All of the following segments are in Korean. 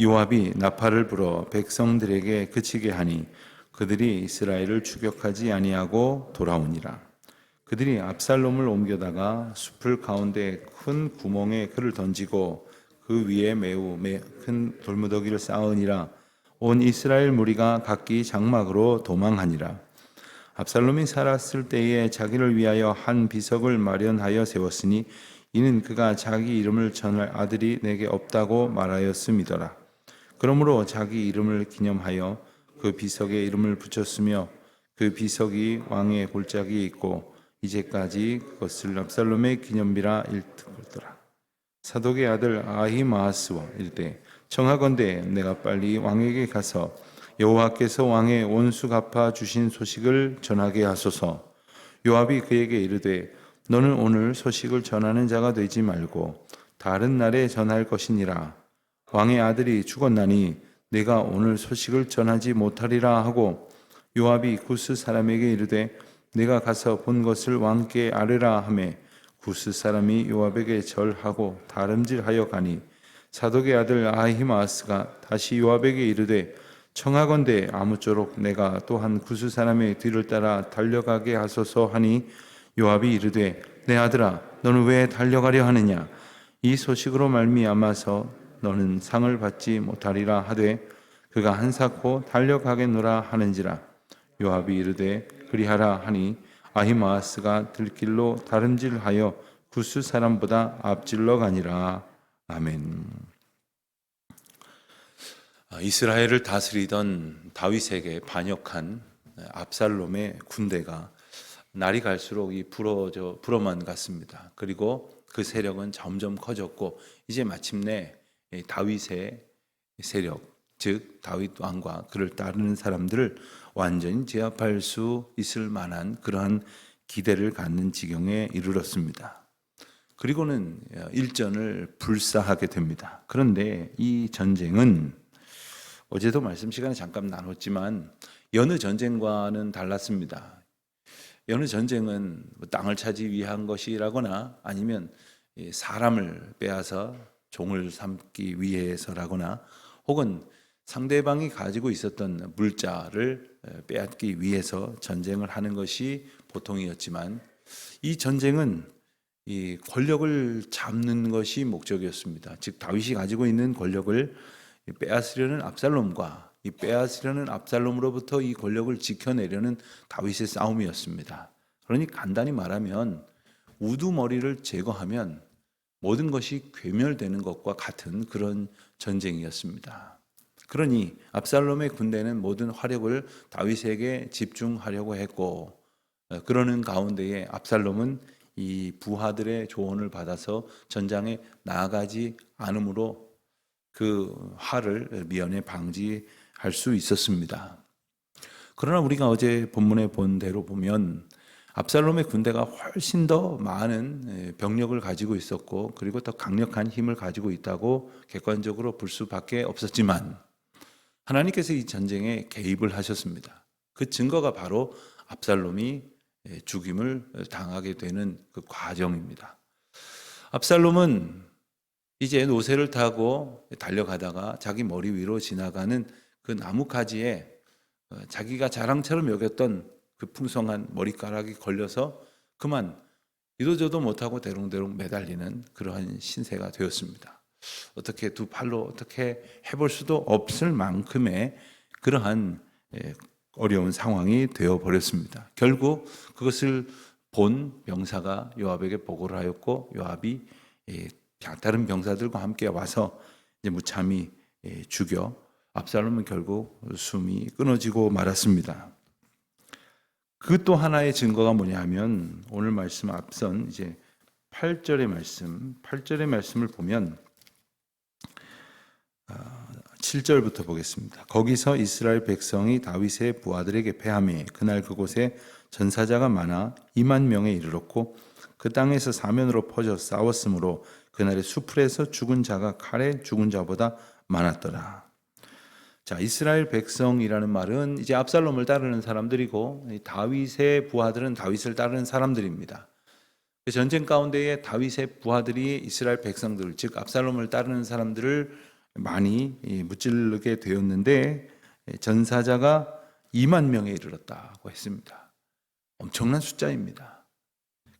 요압이 나팔을 불어 백성들에게 그치게 하니 그들이 이스라엘을 추격하지 아니하고 돌아오니라. 그들이 압살롬을 옮겨다가 숲을 가운데 큰 구멍에 그를 던지고 그 위에 매우 큰 돌무더기를 쌓으니라. 온 이스라엘 무리가 각기 장막으로 도망하니라. 압살롬이 살았을 때에 자기를 위하여 한 비석을 마련하여 세웠으니 이는 그가 자기 이름을 전할 아들이 내게 없다고 말하였음이더라. 그러므로 자기 이름을 기념하여 그 비석에 이름을 붙였으며 그 비석이 왕의 골짜기에 있고 이제까지 그것을 압살롬의 기념비라 일컫더라. 사독의 아들 아히마아스와 이르되 청하건대 내가 빨리 왕에게 가서 여호와께서 왕의 원수 갚아 주신 소식을 전하게 하소서. 요압이 그에게 이르되 너는 오늘 소식을 전하는 자가 되지 말고 다른 날에 전할 것이니라. 왕의 아들이 죽었나니 내가 오늘 소식을 전하지 못하리라 하고 요압이 구스 사람에게 이르되 내가 가서 본 것을 왕께 아뢰라 하매 구스 사람이 요압에게 절하고 다름질하여 가니 사독의 아들 아히마아스가 다시 요압에게 이르되 청하건대 아무쪼록 내가 또한 구스 사람의 뒤를 따라 달려가게 하소서 하니 요압이 이르되 내 아들아 너는 왜 달려가려 하느냐 이 소식으로 말미암아서 너는 상을 받지 못하리라 하되 그가 한사코 달려가겠노라 하는지라. 요압이 이르되 그리하라 하니 아히마아스가 들길로 다름질하여 구스 사람보다 앞질러 가니라. 아멘. 이스라엘을 다스리던 다윗에게 반역한 압살롬의 군대가 날이 갈수록 불어만 갔습니다. 그리고 그 세력은 점점 커졌고 이제 마침내 다윗의 세력, 즉 다윗 왕과 그를 따르는 사람들을 완전히 제압할 수 있을 만한 그러한 기대를 갖는 지경에 이르렀습니다. 그리고는 일전을 불사하게 됩니다. 그런데 이 전쟁은 어제도 말씀 시간에 잠깐 나눴지만 여느 전쟁과는 달랐습니다. 여느 전쟁은 땅을 차지 위한 것이라거나 아니면 사람을 빼앗아 종을 삼기 위해서라거나 혹은 상대방이 가지고 있었던 물자를 빼앗기 위해서 전쟁을 하는 것이 보통이었지만 이 전쟁은 이 권력을 잡는 것이 목적이었습니다. 즉 다윗이 가지고 있는 권력을 빼앗으려는 압살롬과 이 빼앗으려는 압살롬으로부터 이 권력을 지켜내려는 다윗의 싸움이었습니다. 그러니 간단히 말하면 우두머리를 제거하면 모든 것이 괴멸되는 것과 같은 그런 전쟁이었습니다. 그러니 압살롬의 군대는 모든 화력을 다윗에게 집중하려고 했고 그러는 가운데에 압살롬은 이 부하들의 조언을 받아서 전장에 나아가지 않으므로 그 화를 미연에 방지할 수 있었습니다. 그러나 우리가 어제 본문에 본 대로 보면 압살롬의 군대가 훨씬 더 많은 병력을 가지고 있었고 그리고 더 강력한 힘을 가지고 있다고 객관적으로 볼 수밖에 없었지만 하나님께서 이 전쟁에 개입을 하셨습니다. 그 증거가 바로 압살롬이 죽임을 당하게 되는 그 과정입니다. 압살롬은 이제 노새를 타고 달려가다가 자기 머리 위로 지나가는 그 나뭇가지에 자기가 자랑처럼 여겼던 그 풍성한 머리카락이 걸려서 그만 이도저도 못하고 대롱대롱 매달리는 그러한 신세가 되었습니다. 어떻게 두 팔로 어떻게 해볼 수도 없을 만큼의 그러한 어려운 상황이 되어버렸습니다. 결국 그것을 본 병사가 요압에게 보고를 하였고 요압이 다른 병사들과 함께 와서 이제 무참히 죽여 압살롬은 결국 숨이 끊어지고 말았습니다. 그 또 하나의 증거가 뭐냐 하면 오늘 말씀 앞선 이제 8절의 말씀을 보면 7절부터 보겠습니다. 거기서 이스라엘 백성이 다윗의 부하들에게 패하매 그날 그곳에 전사자가 많아 2만 명에 이르렀고 그 땅에서 사면으로 퍼져 싸웠으므로 그날의 수풀에서 죽은 자가 칼에 죽은 자보다 많았더라. 자, 이스라엘 백성이라는 말은 이제 압살롬을 따르는 사람들이고 다윗의 부하들은 다윗을 따르는 사람들입니다. 전쟁 가운데에 다윗의 부하들이 이스라엘 백성들, 즉 압살롬을 따르는 사람들을 많이 무찌르게 되었는데 전사자가 2만 명에 이르렀다고 했습니다. 엄청난 숫자입니다.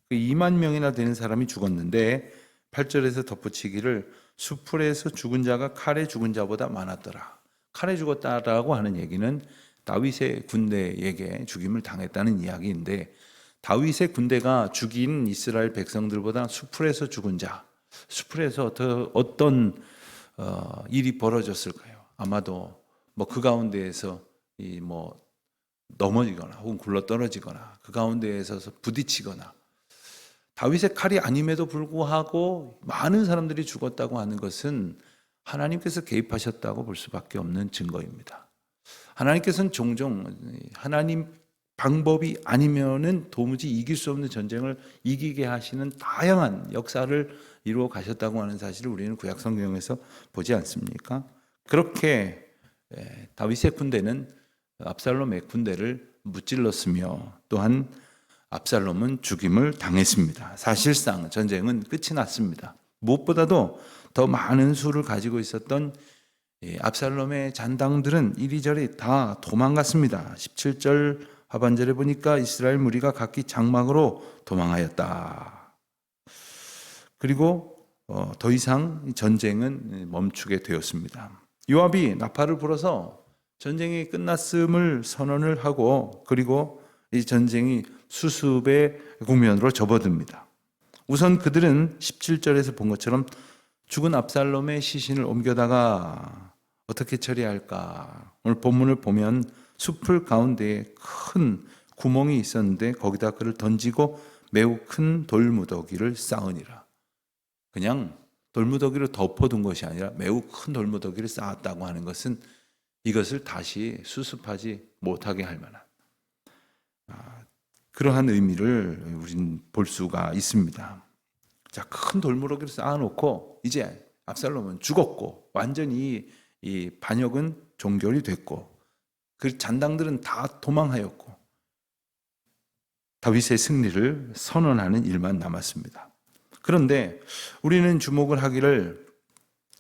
그 2만 명이나 되는 사람이 죽었는데 8절에서 덧붙이기를 수풀에서 죽은 자가 칼에 죽은 자보다 많았더라. 칼에 죽었다라고 하는 얘기는 다윗의 군대에게 죽임을 당했다는 이야기인데, 다윗의 군대가 죽인 이스라엘 백성들보다 수풀에서 죽은 자, 수풀에서 어떤 일이 벌어졌을까요? 아마도 뭐 그 가운데에서 넘어지거나 혹은 굴러 떨어지거나 그 가운데에서 부딪히거나, 다윗의 칼이 아님에도 불구하고 많은 사람들이 죽었다고 하는 것은 하나님께서 개입하셨다고 볼 수밖에 없는 증거입니다. 하나님께서는 종종 하나님 방법이 아니면은 도무지 이길 수 없는 전쟁을 이기게 하시는 다양한 역사를 이루어 가셨다고 하는 사실을 우리는 구약 성경에서 보지 않습니까? 그렇게 다윗의 군대는 압살롬의 군대를 무찔렀으며, 또한 압살롬은 죽임을 당했습니다. 사실상 전쟁은 끝이 났습니다. 무엇보다도 더 많은 수를 가지고 있었던 압살롬의 잔당들은 이리저리 다 도망갔습니다. 17절 하반절에 보니까 이스라엘 무리가 각기 장막으로 도망하였다. 그리고 더 이상 전쟁은 멈추게 되었습니다. 요압이 나팔을 불어서 전쟁이 끝났음을 선언을 하고, 그리고 이 전쟁이 수습의 국면으로 접어듭니다. 우선 그들은 17절에서 본 것처럼 죽은 압살롬의 시신을 옮겨다가 어떻게 처리할까? 오늘 본문을 보면 숲을 가운데에 큰 구멍이 있었는데 거기다 그를 던지고 매우 큰 돌무더기를 쌓으니라. 그냥 돌무더기로 덮어둔 것이 아니라 매우 큰 돌무더기를 쌓았다고 하는 것은 이것을 다시 수습하지 못하게 할 만한 그러한 의미를 우리는 볼 수가 있습니다. 자, 큰 돌무더기를 쌓아놓고 이제 압살롬은 죽었고 완전히 이 반역은 종결이 됐고 그 잔당들은 다 도망하였고 다윗의 승리를 선언하는 일만 남았습니다. 그런데 우리는 주목을 하기를,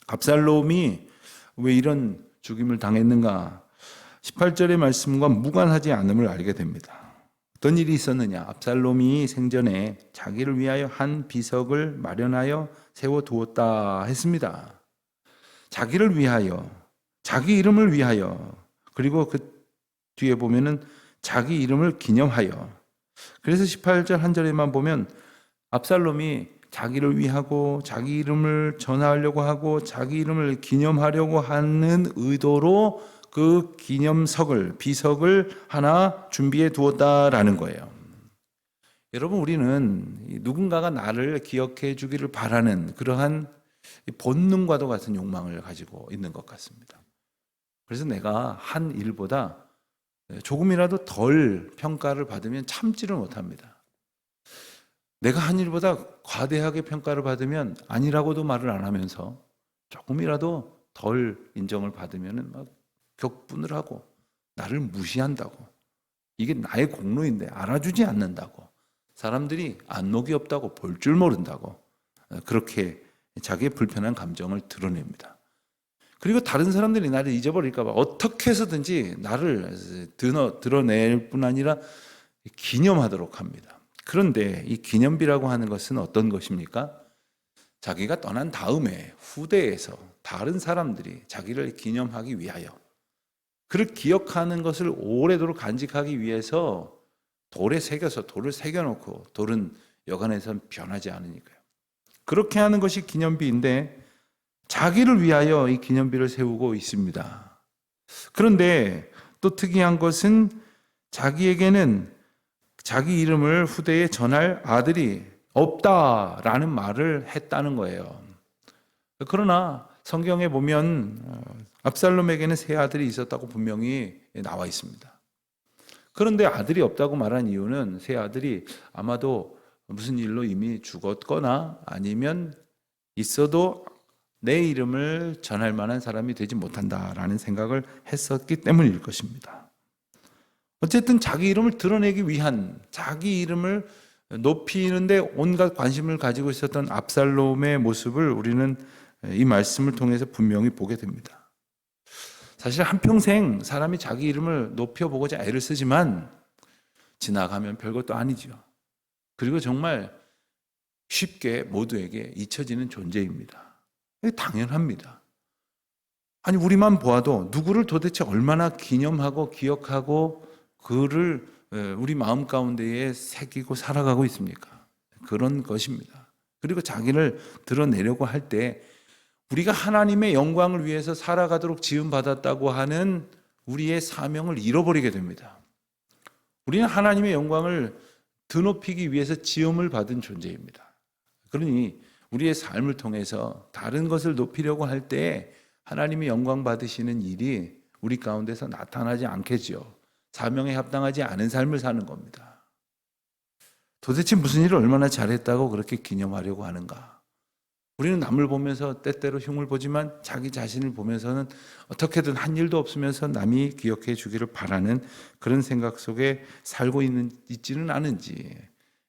압살롬이 왜 이런 죽임을 당했는가? 18절의 말씀과 무관하지 않음을 알게 됩니다. 어떤 일이 있었느냐? 압살롬이 생전에 자기를 위하여 한 비석을 마련하여 세워두었다 했습니다. 자기를 위하여, 자기 이름을 위하여, 그리고 그 뒤에 보면은 자기 이름을 기념하여. 그래서 18절 한 절에만 보면 압살롬이 자기를 위하고 자기 이름을 전하려고 하고 자기 이름을 기념하려고 하는 의도로 그 기념석을, 비석을 하나 준비해 두었다라는 거예요. 여러분, 우리는 누군가가 나를 기억해 주기를 바라는 그러한 본능과도 같은 욕망을 가지고 있는 것 같습니다. 그래서 내가 한 일보다 조금이라도 덜 평가를 받으면 참지를 못합니다. 내가 한 일보다 과대하게 평가를 받으면 아니라고도 말을 안 하면서 조금이라도 덜 인정을 받으면 막 격분을 하고 나를 무시한다고, 이게 나의 공로인데 알아주지 않는다고, 사람들이 안목이 없다고, 볼 줄 모른다고, 그렇게 자기의 불편한 감정을 드러냅니다. 그리고 다른 사람들이 나를 잊어버릴까 봐 어떻게 해서든지 나를 드러낼 뿐 아니라 기념하도록 합니다. 그런데 이 기념비라고 하는 것은 어떤 것입니까? 자기가 떠난 다음에 후대에서 다른 사람들이 자기를 기념하기 위하여, 그를 기억하는 것을 오래도록 간직하기 위해서 돌에 새겨서 돌을 새겨놓고, 돌은 여간에선 변하지 않으니까요. 그렇게 하는 것이 기념비인데 자기를 위하여 이 기념비를 세우고 있습니다. 그런데 또 특이한 것은 자기에게는 자기 이름을 후대에 전할 아들이 없다라는 말을 했다는 거예요. 그러나 성경에 보면 압살롬에게는 세 아들이 있었다고 분명히 나와 있습니다. 그런데 아들이 없다고 말한 이유는 세 아들이 아마도 무슨 일로 이미 죽었거나 아니면 있어도 내 이름을 전할 만한 사람이 되지 못한다라는 생각을 했었기 때문일 것입니다. 어쨌든 자기 이름을 드러내기 위한, 자기 이름을 높이는데 온갖 관심을 가지고 있었던 압살롬의 모습을 우리는 이 말씀을 통해서 분명히 보게 됩니다. 사실 한평생 사람이 자기 이름을 높여보고자 애를 쓰지만 지나가면 별것도 아니죠. 그리고 정말 쉽게 모두에게 잊혀지는 존재입니다. 이게 당연합니다. 아니 우리만 보아도 누구를 도대체 얼마나 기념하고 기억하고 그를 우리 마음 가운데에 새기고 살아가고 있습니까? 그런 것입니다. 그리고 자기를 드러내려고 할 때 우리가 하나님의 영광을 위해서 살아가도록 지음받았다고 하는 우리의 사명을 잃어버리게 됩니다. 우리는 하나님의 영광을 드높이기 위해서 지음을 받은 존재입니다. 그러니 우리의 삶을 통해서 다른 것을 높이려고 할 때 하나님의 영광 받으시는 일이 우리 가운데서 나타나지 않겠죠. 사명에 합당하지 않은 삶을 사는 겁니다. 도대체 무슨 일을 얼마나 잘했다고 그렇게 기념하려고 하는가? 우리는 남을 보면서 때때로 흉을 보지만 자기 자신을 보면서는 어떻게든 한 일도 없으면서 남이 기억해 주기를 바라는 그런 생각 속에 살고 있지는 않은지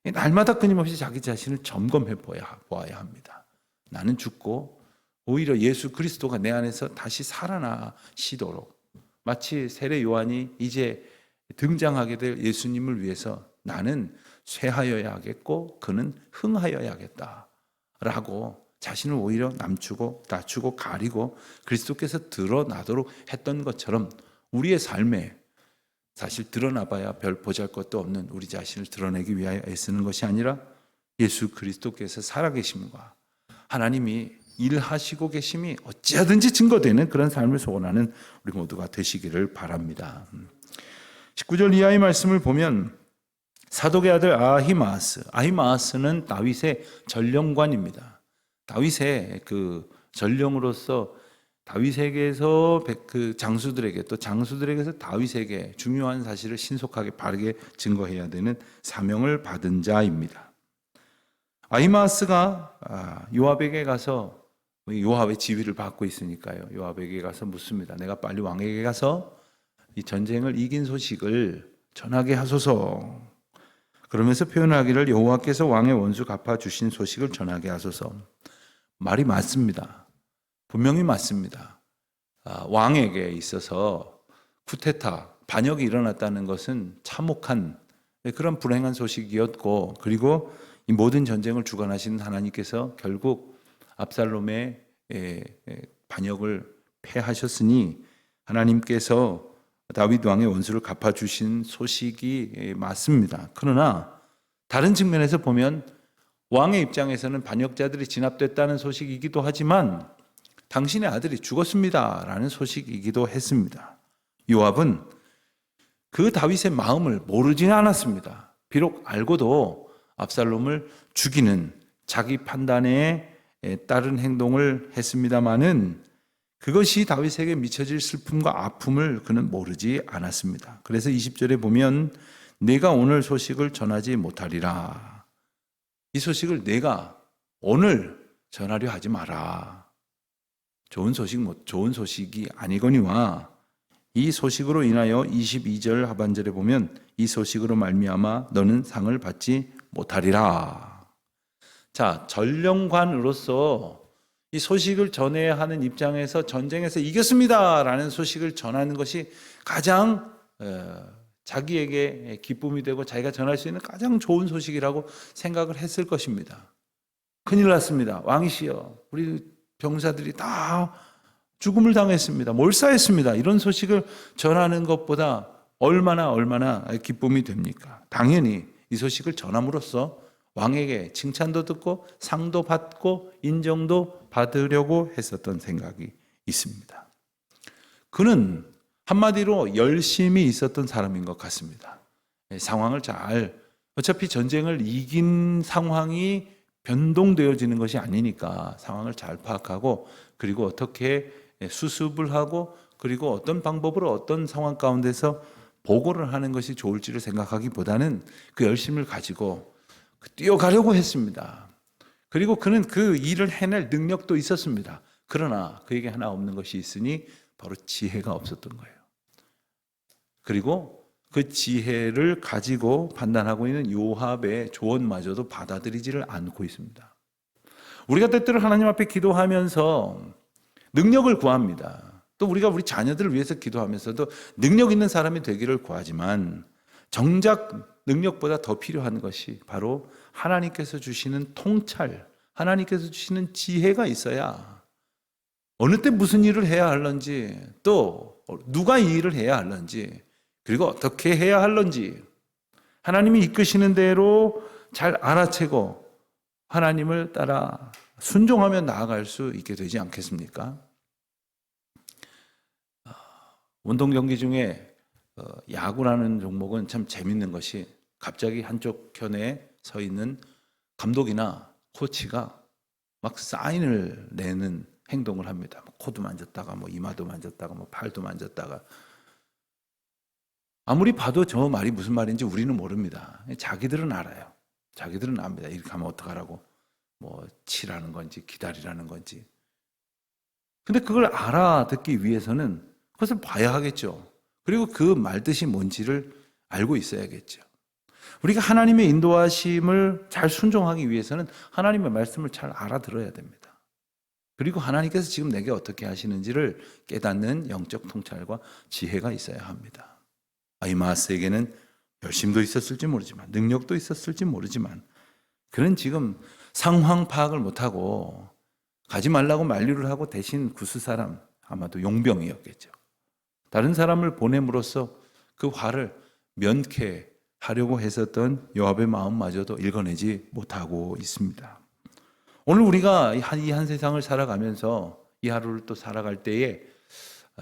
날마다 끊임없이 자기 자신을 점검해 보아야 합니다. 나는 죽고 오히려 예수 그리스도가 내 안에서 다시 살아나시도록 마치 세례 요한이 이제 등장하게 될 예수님을 위해서 나는 쇠하여야 하겠고 그는 흥하여야겠다라고 자신을 오히려 낮추고 가리고 그리스도께서 드러나도록 했던 것처럼 우리의 삶에 사실 드러나봐야 별 보잘것도 없는 우리 자신을 드러내기 위하여 애쓰는 것이 아니라 예수 그리스도께서 살아계심과 하나님이 일하시고 계심이 어찌하든지 증거되는 그런 삶을 소원하는 우리 모두가 되시기를 바랍니다. 19절 이하의 말씀을 보면 사독의 아들 아히마아스는 다윗의 전령관입니다. 다윗의 그 전령으로서 다윗에게서 그 장수들에게 또 장수들에게서 다윗에게 중요한 사실을 신속하게 바르게 증거해야 되는 사명을 받은 자입니다. 아히마아스가 요압에게 가서 요압의 지휘를 받고 있으니까요. 요압에게 가서 묻습니다. 내가 빨리 왕에게 가서 이 전쟁을 이긴 소식을 전하게 하소서. 그러면서 표현하기를 여호와께서 왕의 원수 갚아주신 소식을 전하게 하소서. 말이 맞습니다. 분명히 맞습니다. 왕에게 있어서 쿠데타, 반역이 일어났다는 것은 참혹한 그런 불행한 소식이었고 그리고 이 모든 전쟁을 주관하시는 하나님께서 결국 압살롬의 반역을 패하셨으니 하나님께서 다윗 왕의 원수를 갚아주신 소식이 맞습니다. 그러나 다른 측면에서 보면 왕의 입장에서는 반역자들이 진압됐다는 소식이기도 하지만 당신의 아들이 죽었습니다라는 소식이기도 했습니다. 요압은 그 다윗의 마음을 모르지는 않았습니다. 비록 알고도 압살롬을 죽이는 자기 판단에 따른 행동을 했습니다마는 그것이 다윗에게 미쳐질 슬픔과 아픔을 그는 모르지 않았습니다. 그래서 20절에 보면 내가 오늘 소식을 전하지 못하리라. 이 소식을 내가 오늘 전하려 하지 마라. 좋은 소식이 아니거니와 이 소식으로 인하여 22절 하반절에 보면 이 소식으로 말미암아 너는 상을 받지 못하리라. 자, 전령관으로서 이 소식을 전해야 하는 입장에서 전쟁에서 이겼습니다라는 소식을 전하는 것이 가장 자기에게 기쁨이 되고 자기가 전할 수 있는 가장 좋은 소식이라고 생각을 했을 것입니다. 큰일 났습니다. 왕이시여, 우리 병사들이 다 죽음을 당했습니다. 몰사했습니다. 이런 소식을 전하는 것보다 얼마나 기쁨이 됩니까? 당연히 이 소식을 전함으로써 왕에게 칭찬도 듣고 상도 받고 인정도 받으려고 했었던 생각이 있습니다. 그는 한마디로 열심히 있었던 사람인 것 같습니다. 상황을 어차피 전쟁을 이긴 상황이 변동되어지는 것이 아니니까 상황을 잘 파악하고 그리고 어떻게 수습을 하고 그리고 어떤 방법으로 어떤 상황 가운데서 보고를 하는 것이 좋을지를 생각하기보다는 그 열심을 가지고 뛰어가려고 했습니다. 그리고 그는 그 일을 해낼 능력도 있었습니다. 그러나 그에게 하나 없는 것이 있으니 바로 지혜가 없었던 거예요. 그리고 그 지혜를 가지고 판단하고 있는 요압의 조언마저도 받아들이지를 않고 있습니다. 우리가 때때로 하나님 앞에 기도하면서 능력을 구합니다. 또 우리가 우리 자녀들을 위해서 기도하면서도 능력 있는 사람이 되기를 구하지만 정작 능력보다 더 필요한 것이 바로 하나님께서 주시는 통찰, 하나님께서 주시는 지혜가 있어야 어느 때 무슨 일을 해야 할런지, 또 누가 이 일을 해야 할런지, 그리고 어떻게 해야 할런지 하나님이 이끄시는 대로 잘 알아채고 하나님을 따라 순종하며 나아갈 수 있게 되지 않겠습니까? 운동 경기 중에 야구라는 종목은 참 재밌는 것이 갑자기 한쪽 편에 서 있는 감독이나 코치가 막 사인을 내는 행동을 합니다. 코도 만졌다가 이마도 만졌다가 팔도 만졌다가, 아무리 봐도 저 말이 무슨 말인지 우리는 모릅니다. 자기들은 알아요. 자기들은 압니다. 이렇게 하면 어떡하라고, 치라는 건지 기다리라는 건지. 근데 그걸 알아듣기 위해서는 그것을 봐야 하겠죠. 그리고 그 말뜻이 뭔지를 알고 있어야겠죠. 우리가 하나님의 인도하심을 잘 순종하기 위해서는 하나님의 말씀을 잘 알아들어야 됩니다. 그리고 하나님께서 지금 내게 어떻게 하시는지를 깨닫는 영적 통찰과 지혜가 있어야 합니다. 아히마아스에게는 열심도 있었을지 모르지만, 능력도 있었을지 모르지만, 그는 지금 상황 파악을 못하고 가지 말라고 만류를 하고 대신 구스 사람, 아마도 용병이었겠죠. 다른 사람을 보냄으로써 그 화를 면케하려고 했었던 요압의 마음마저도 읽어내지 못하고 있습니다. 오늘 우리가 이 한 세상을 살아가면서 이 하루를 또 살아갈 때에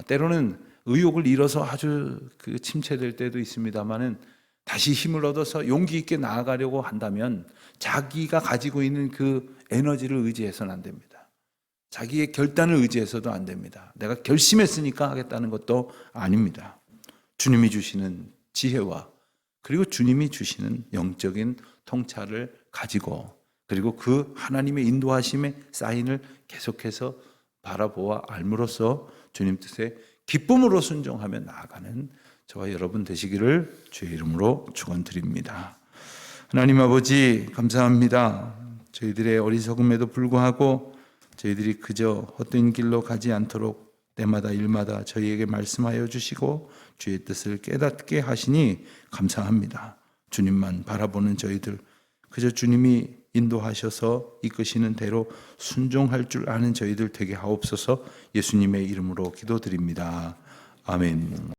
때로는 의욕을 잃어서 아주 침체될 때도 있습니다만은 다시 힘을 얻어서 용기 있게 나아가려고 한다면 자기가 가지고 있는 그 에너지를 의지해서는 안 됩니다. 자기의 결단을 의지해서도 안 됩니다. 내가 결심했으니까 하겠다는 것도 아닙니다. 주님이 주시는 지혜와 그리고 주님이 주시는 영적인 통찰을 가지고, 그리고 그 하나님의 인도하심의 사인을 계속해서 바라보아 알므로써 주님 뜻에 기쁨으로 순종하며 나아가는 저와 여러분 되시기를 주의 이름으로 축원드립니다. 하나님 아버지 감사합니다. 저희들의 어리석음에도 불구하고 저희들이 그저 헛된 길로 가지 않도록 때마다 일마다 저희에게 말씀하여 주시고 주의 뜻을 깨닫게 하시니 감사합니다. 주님만 바라보는 저희들, 그저 주님이 인도하셔서 이끄시는 대로 순종할 줄 아는 저희들 되게 하옵소서. 예수님의 이름으로 기도드립니다. 아멘.